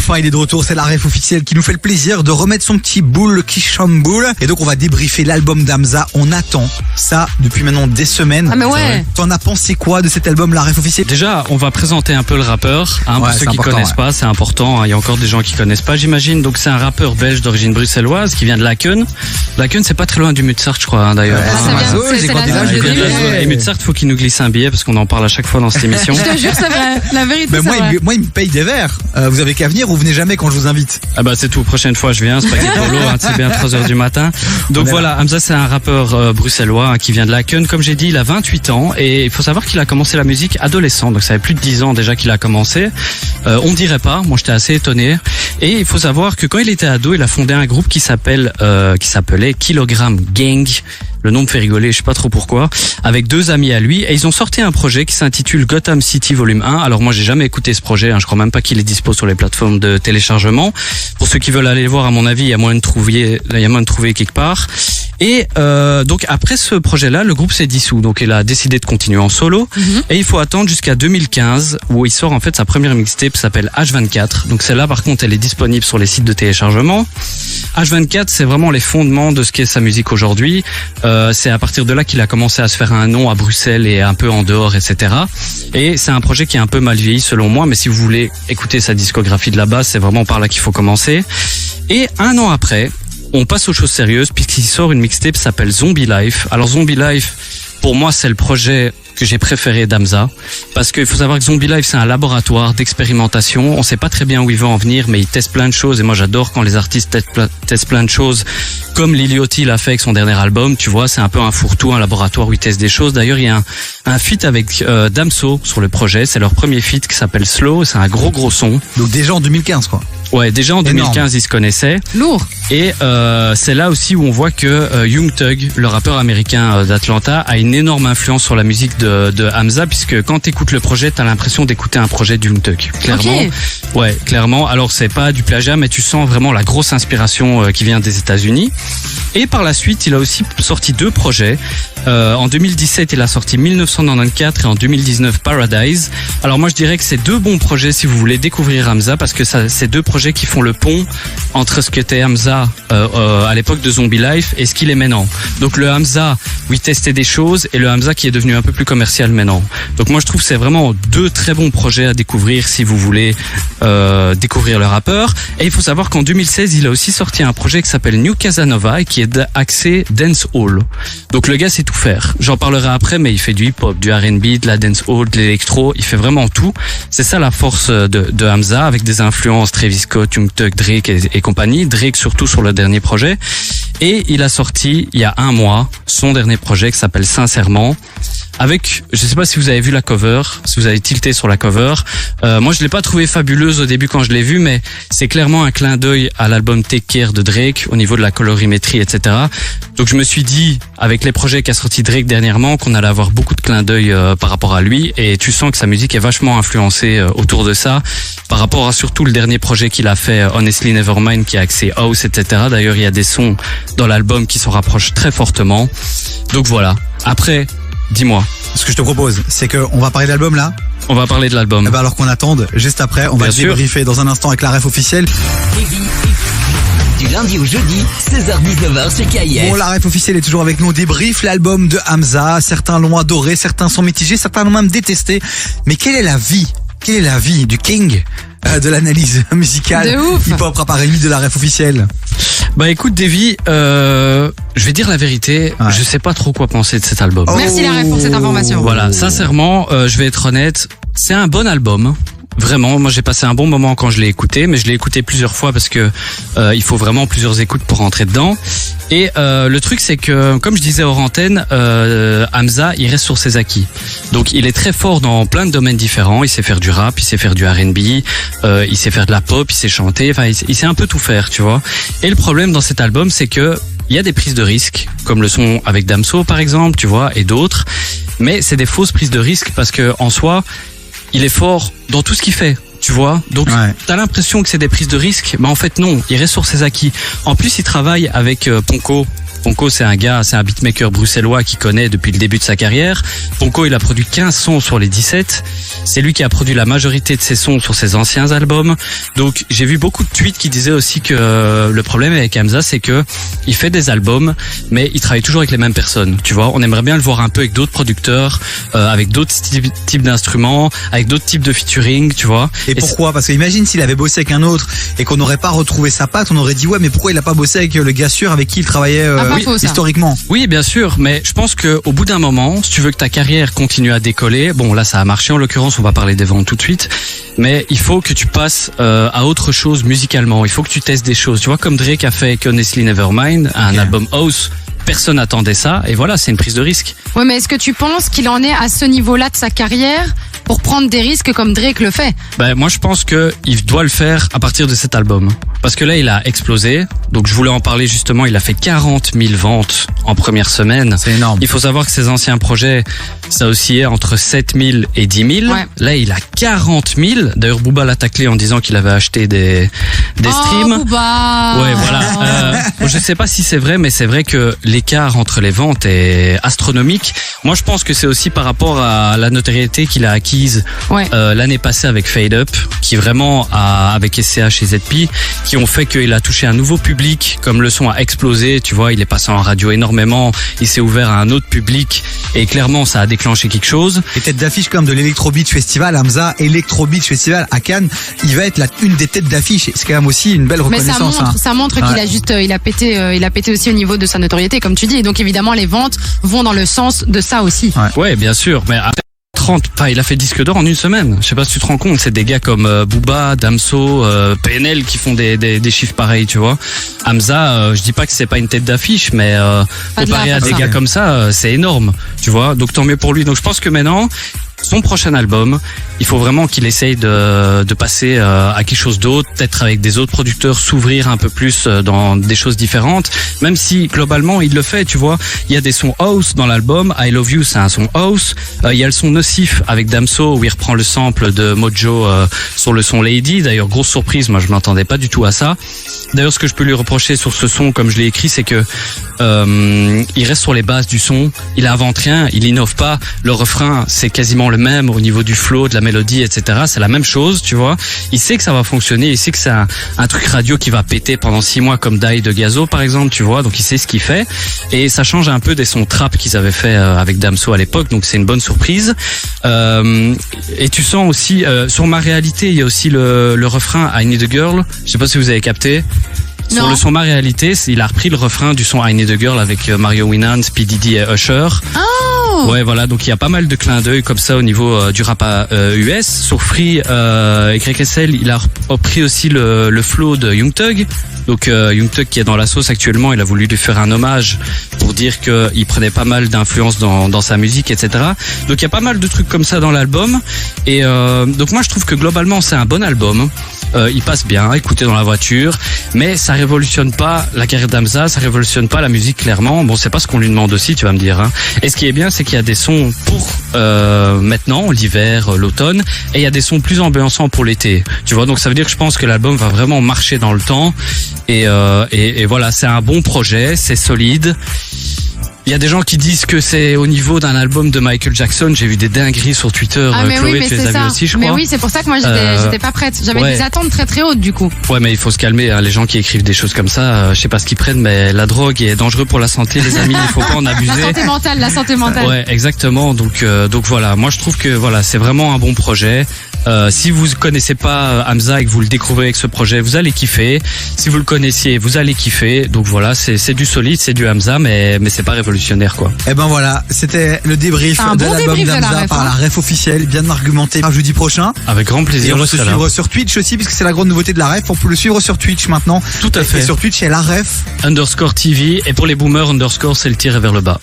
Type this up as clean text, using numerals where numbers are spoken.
enfin il est de retour, c'est la ref officielle qui nous fait le plaisir de remettre son petit boule qui chamboule. Et donc on va débriefer l'album d'Hamza. On attend ça depuis maintenant des semaines. Ah mais ouais. T'en as pensé quoi de cet album, la ref officielle? Déjà, on va présenter un peu le rappeur. Pour Ouais, ceux c'est qui important, connaissent pas, c'est important. Il y a encore des gens qui connaissent pas, j'imagine. Donc c'est un rappeur belge d'origine bruxelloise qui vient de Laken. Laken, c'est pas très loin du Mutsart, je crois, d'ailleurs. Ouais, ça vient- Mazo, c'est- j'ai c'est grandi la là, zone j'ai de bien début. raison. Et Mutsart, faut qu'il nous glisse un billet parce qu'on en parle à chaque fois dans cette émission. Je te jure, c'est vrai. La vérité, Ben c'est vrai. moi, il me paye des verres. Vous avez qu'à venir ou venez jamais quand je vous invite. Ah bah c'est tout, prochaine fois je viens, spaghetti polo, c'est bien 3h du matin. Donc On est voilà, Hamza c'est un rappeur bruxellois qui vient de Laken, comme j'ai dit, il a 28 ans et il faut savoir qu'il a commencé la musique adolescent, donc ça fait plus de 10 ans déjà qu'il a commencé. On dirait pas, moi j'étais assez étonné. Et il faut savoir que quand il était ado, il a fondé un groupe qui s'appelait Kilogram Gang. Le nom me fait rigoler, je sais pas trop pourquoi, avec deux amis à lui, et ils ont sorti un projet qui s'intitule Gotham City Volume 1. Alors moi j'ai jamais écouté ce projet, je crois même pas qu'il est dispo sur les plateformes de téléchargement. Pour ceux qui veulent aller le voir, à mon avis, il y a moyen de trouver quelque part. Et donc après ce projet-là, le groupe s'est dissous, donc il a décidé de continuer en solo. Et il faut attendre jusqu'à 2015 où il sort en fait sa première mixtape, s'appelle H24. Donc celle-là par contre elle est disponible sur les sites de téléchargement. H24 c'est vraiment les fondements de ce qu'est sa musique aujourd'hui. C'est à partir de là qu'il a commencé à se faire un nom à Bruxelles et un peu en dehors, etc. Et c'est un projet qui est un peu mal vieilli selon moi, mais si vous voulez écouter sa discographie de la base, c'est vraiment par là qu'il faut commencer. Et un an après, on passe aux choses sérieuses puisqu'il sort une mixtape qui s'appelle Zombie Life. Alors Zombie Life, pour moi, c'est le projet que j'ai préféré d'Hamza, parce qu'il faut savoir que Zombie Life c'est un laboratoire d'expérimentation. On sait pas très bien où il veut en venir, mais il teste plein de choses et moi j'adore quand les artistes testent plein de choses, comme Lil Yachty l'a fait avec son dernier album. Tu vois, c'est un peu un fourre-tout, un laboratoire où il teste des choses. D'ailleurs, il y a un feat avec Damso sur le projet. C'est leur premier feat qui s'appelle Slow. C'est un gros son. Donc déjà en 2015 quoi. Ouais, déjà en 2015 Énorme. ils se connaissaient. Lourd. Et c'est là aussi où on voit que Young Thug, le rappeur américain d'Atlanta, a une énorme influence sur la musique de Hamza, puisque quand t'écoutes le projet, t'as l'impression d'écouter un projet de Young Thug. Clairement. Ok. Ouais, clairement. Alors c'est pas du plagiat, mais tu sens vraiment la grosse inspiration qui vient des États-Unis. Et par la suite, il a aussi sorti deux projets. En 2017, il a sorti 1994 et en 2019 Paradise. Alors moi, je dirais que c'est deux bons projets si vous voulez découvrir Hamza, parce que c'est deux projets qui font le pont entre ce qu'était Hamza à l'époque de Zombie Life et ce qu'il est maintenant. Donc le Hamza où il testait des choses et le Hamza qui est devenu un peu plus commercial maintenant. Donc moi, je trouve que c'est vraiment deux très bons projets à découvrir si vous voulez découvrir le rappeur. Et il faut savoir qu'en 2016, il a aussi sorti un projet qui s'appelle New Casanova et qui est axé dancehall. Donc le gars sait tout faire. J'en parlerai après, mais il fait du hip-hop, du R&B, de la dancehall, de l'électro. Il fait vraiment tout. C'est ça la force de Hamza, avec des influences Travis Scott, Young Thug, Drake et compagnie. Drake surtout sur le dernier projet. Et il a sorti il y a un mois son dernier projet qui s'appelle Sincèrement. Avec, je sais pas si vous avez vu la cover, si vous avez tilté sur la cover. Moi, je l'ai pas trouvée fabuleuse au début quand je l'ai vue, mais c'est clairement un clin d'œil à l'album Take Care de Drake au niveau de la colorimétrie, etc. Donc, je me suis dit, avec les projets qu'a sorti Drake dernièrement, qu'on allait avoir beaucoup de clins d'œil par rapport à lui. Et tu sens que sa musique est vachement influencée autour de ça, par rapport à surtout le dernier projet qu'il a fait, Honestly Nevermind, qui a axé house, etc. D'ailleurs, il y a des sons dans l'album qui s'en rapprochent très fortement. Donc voilà. Après, dis-moi. Ce que je te propose, c'est qu'on va parler de l'album là. On va parler de l'album. Eh ben alors qu'on attende, juste après, on va Bien sûr. débriefer dans un instant avec la ref officielle. Du lundi au jeudi, 16h-19h sur KIF. Bon, la ref officielle est toujours avec nous. On débriefe l'album de Hamza. Certains l'ont adoré, certains sont mitigés, certains l'ont même détesté. Mais quelle est la vie du king de l'analyse musicale De ouf. hip-hop rap R&B de la ref officielle? Bah écoute Davy, je vais dire la vérité, Ouais. je sais pas trop quoi penser de cet album. Oh. Merci la ref pour cette information. Voilà, sincèrement, je vais être honnête, c'est un bon album. Vraiment, moi j'ai passé un bon moment quand je l'ai écouté, mais je l'ai écouté plusieurs fois parce que il faut vraiment plusieurs écoutes pour rentrer dedans. Et le truc c'est que, comme je disais hors antenne, Hamza il reste sur ses acquis. Donc il est très fort dans plein de domaines différents. Il sait faire du rap, il sait faire du R&B, il sait faire de la pop, il sait chanter. Enfin, il sait un peu tout faire, tu vois. Et le problème dans cet album, c'est que il y a des prises de risques, comme le son avec Damso par exemple, tu vois, et d'autres. Mais c'est des fausses prises de risques parce que en soi, il est fort dans tout ce qu'il fait. Tu vois, donc Ouais. t'as l'impression que c'est des prises de risque, mais en fait non, il reste sur ses acquis. En plus, il travaille avec Ponko. Ponko, c'est un beatmaker bruxellois qui connaît depuis le début de sa carrière. Ponko, il a produit 15 sons sur les 17. C'est lui qui a produit la majorité de ses sons sur ses anciens albums. Donc, j'ai vu beaucoup de tweets qui disaient aussi que le problème avec Hamza, c'est que il fait des albums, mais il travaille toujours avec les mêmes personnes. Tu vois, on aimerait bien le voir un peu avec d'autres producteurs, avec d'autres types d'instruments, avec d'autres types de featuring, tu vois. Et pourquoi? Parce que imagine s'il avait bossé avec un autre et qu'on n'aurait pas retrouvé sa patte, on aurait dit ouais, mais pourquoi il a pas bossé avec le gars sûr avec qui il travaillait pas faux, ça. historiquement? Oui, bien sûr, mais je pense que au bout d'un moment, si tu veux que ta carrière continue à décoller, bon là ça a marché en l'occurrence, on va parler des ventes tout de suite, mais il faut que tu passes à autre chose musicalement, il faut que tu testes des choses, tu vois, comme Drake a fait avec Honestly Nevermind, un Ok. album house, personne n'attendait ça, et voilà, c'est une prise de risque. Ouais, mais est-ce que tu penses qu'il en est à ce niveau-là de sa carrière pour prendre des risques comme Drake le fait? Ben, moi je pense que il doit le faire à partir de cet album. Parce que là il a explosé, donc je voulais en parler justement, il a fait 40 000 ventes en première semaine. C'est énorme. Il faut savoir que ses anciens projets, ça oscillait entre 7 000 et 10 000. Ouais. Là, il a 40 000. D'ailleurs, Booba l'a taclé en disant qu'il avait acheté des streams. Oh, Booba. Ouais, voilà. Je sais pas si c'est vrai, mais c'est vrai que l'écart entre les ventes est astronomique. Moi, je pense que c'est aussi par rapport à la notoriété qu'il a acquise Ouais. l'année passée avec Fade Up, qui vraiment avec SCH et ZP, qui ont fait qu'il a touché un nouveau public, comme le son a explosé, tu vois, il est passé en radio énormément, il s'est ouvert à un autre public, et clairement, ça a déclenché quelque chose. Et tête d'affiche comme de l'Electro Beach Festival, Hamza, Electro Beach Festival à Cannes, il va être une des têtes d'affiche. C'est quand même aussi une belle Mais reconnaissance. ça montre qu'il Ouais. a juste, il a pété aussi au niveau de sa notoriété, comme tu dis. Et donc évidemment, les ventes vont dans le sens de ça aussi. Ouais, bien sûr, mais après, il a fait disque d'or en une semaine. Je sais pas si tu te rends compte, c'est des gars comme Booba, Damso, PNL qui font des chiffres pareils, tu vois. Hamza, je dis pas que c'est pas une tête d'affiche, mais Pas de comparé là à pour des ça. gars comme ça, c'est énorme, tu vois. Donc tant mieux pour lui. Donc je pense que maintenant, son prochain album, il faut vraiment qu'il essaye de passer à quelque chose d'autre, peut-être avec des autres producteurs, s'ouvrir un peu plus dans des choses différentes, même si globalement il le fait, tu vois. Il y a des sons house dans l'album, I Love You c'est un son house, il y a le son Nocif avec Damso où il reprend le sample de Mojo sur le son Lady, d'ailleurs grosse surprise, moi je m'attendais pas du tout à ça. D'ailleurs ce que je peux lui reprocher sur ce son comme je l'ai écrit, c'est que il reste sur les bases du son, il invente rien, il innove pas, le refrain c'est quasiment le même au niveau du flow, de la mélodie, etc. C'est la même chose, tu vois. Il sait que ça va fonctionner, il sait que c'est un truc radio qui va péter pendant 6 mois comme Die de Gazo par exemple, tu vois. Donc il sait ce qu'il fait et ça change un peu des sons trap qu'ils avaient fait avec Damso à l'époque. Donc c'est une bonne surprise. Et tu sens aussi sur Ma Réalité, il y a aussi le refrain I Need a Girl. Je sais pas si vous avez capté. Sur Non. le son Ma Réalité, il a repris le refrain du son I Need a Girl avec Mario Winans, P. Diddy et Usher. Oh. Ouais, voilà, donc il y a pas mal de clins d'œil comme ça au niveau du rap US. Sur Free, YSL, il a repris aussi le flow de Young Thug. Donc Young Thug qui est dans la sauce actuellement, il a voulu lui faire un hommage pour dire qu'il prenait pas mal d'influence dans sa musique, etc. Donc il y a pas mal de trucs comme ça dans l'album. Et donc moi je trouve que globalement c'est un bon album. Il passe bien, écouter dans la voiture, mais ça révolutionne pas la carrière d'Hamza, ça révolutionne pas la musique clairement. Bon, c'est pas ce qu'on lui demande aussi, tu vas me dire. Hein. Et ce qui est bien, c'est qu'il y a des sons pour maintenant, l'hiver, l'automne, et il y a des sons plus ambiançants pour l'été. Tu vois, donc ça veut dire que je pense que l'album va vraiment marcher dans le temps. Et voilà, c'est un bon projet, c'est solide. Il y a des gens qui disent que c'est au niveau d'un album de Michael Jackson. J'ai vu des dingueries sur Twitter. Ah, mais Chloé, oui, mais tu les c'est as ça. vues aussi, je Mais crois. oui, c'est pour ça que moi j'étais pas prête. J'avais ouais. des attentes très très hautes du coup. Ouais, mais il faut se calmer. Hein. Les gens qui écrivent des choses comme ça, je sais pas ce qu'ils prennent, mais la drogue est dangereux pour la santé, les amis. Il faut pas en abuser. La santé mentale. Ouais, exactement. Donc voilà. Moi, je trouve que voilà, c'est vraiment un bon projet. Si vous connaissez pas Hamza et que vous le découvrez avec ce projet, vous allez kiffer. Si vous le connaissiez, vous allez kiffer. Donc voilà, c'est du solide, c'est du Hamza, mais c'est pas révolutionnaire quoi. Et ben voilà, c'était le débrief Un de bon l'album débrief de la d'Hamza ref, par hein. la ref officielle, bien argumenté. À jeudi prochain. Avec grand Et plaisir. on va je se serai là. suivre sur Twitch aussi, puisque c'est la grande nouveauté de la ref. On peut le suivre sur Twitch maintenant. Tout à fait. Et sur Twitch, c'est la ref. _TV et pour les boomers _ c'est le tiré vers le bas.